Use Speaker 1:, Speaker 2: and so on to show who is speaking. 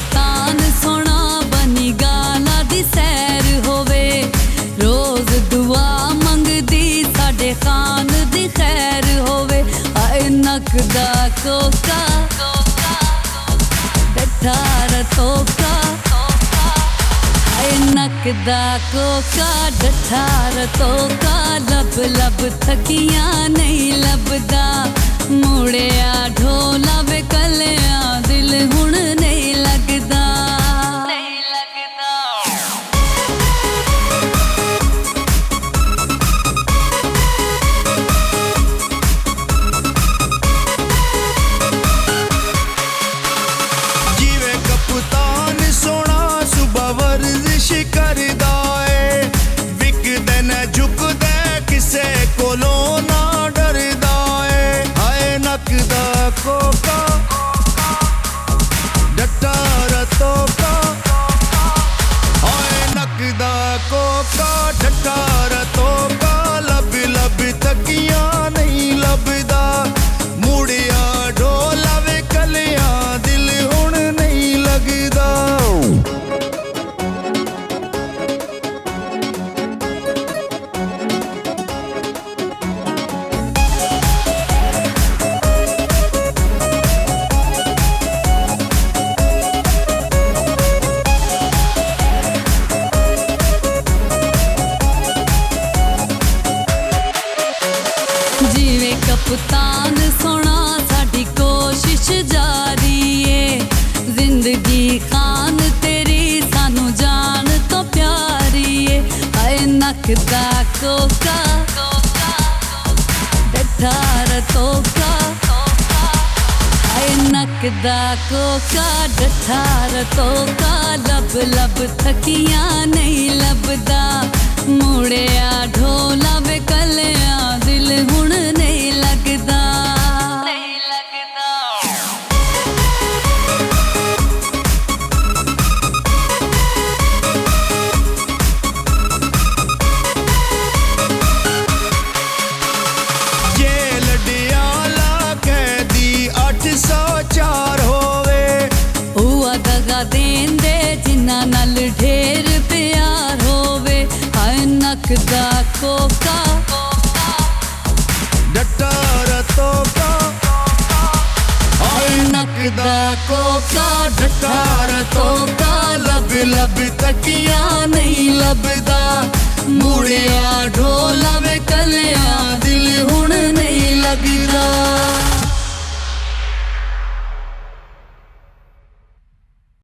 Speaker 1: कप्तान सोना बनी गाला दी सैर होवे रोज दुआ मंगदी साडे खान दी खैर होवे आए नकदा कोका डठा रतोका आए नकदा कोका डठा रतोका लब लब थकियां नहीं लभदा मुड़िया ढोला वे कलिया दिल हुण नहीं लगदा
Speaker 2: जिवे कप्तान सोना सुबह वर्जिश करदा ए विकदे न झुकदे किसे कोलों ना डरदा ए हाय नकदा कोका डट्टा रतोका हाय नकदा कोका डट्टा रतोका लब लब तकियां नहीं लभदा मुड़िया ढोला वे कलियां दिल हुण नहीं लगदा
Speaker 1: जिवे कप्तान सोना साडी कोशिश जारी है जिंदगी खान तेरी सानू जान तो प्यारी है हाय नकदा कोका डठा रतोका हाय नकदा कोका डठा रतोका लब लब थकियां नहीं लभदा मुड़िया ढोला वे कलिया दिल हुण नहीं लगदा
Speaker 2: जेल डियाला कैदी 804 होवे
Speaker 1: हुआ दगा देंदे जिन्ना नाल ढेर प्यार होवे हाय नकदा कोका
Speaker 2: डट्टा रतोका हाय नकदा कोका डट्टा रतोका लब लब तकियां नहीं लभदा मुड़िया ढोला वे कलियां दिल हुण नहीं लगदा।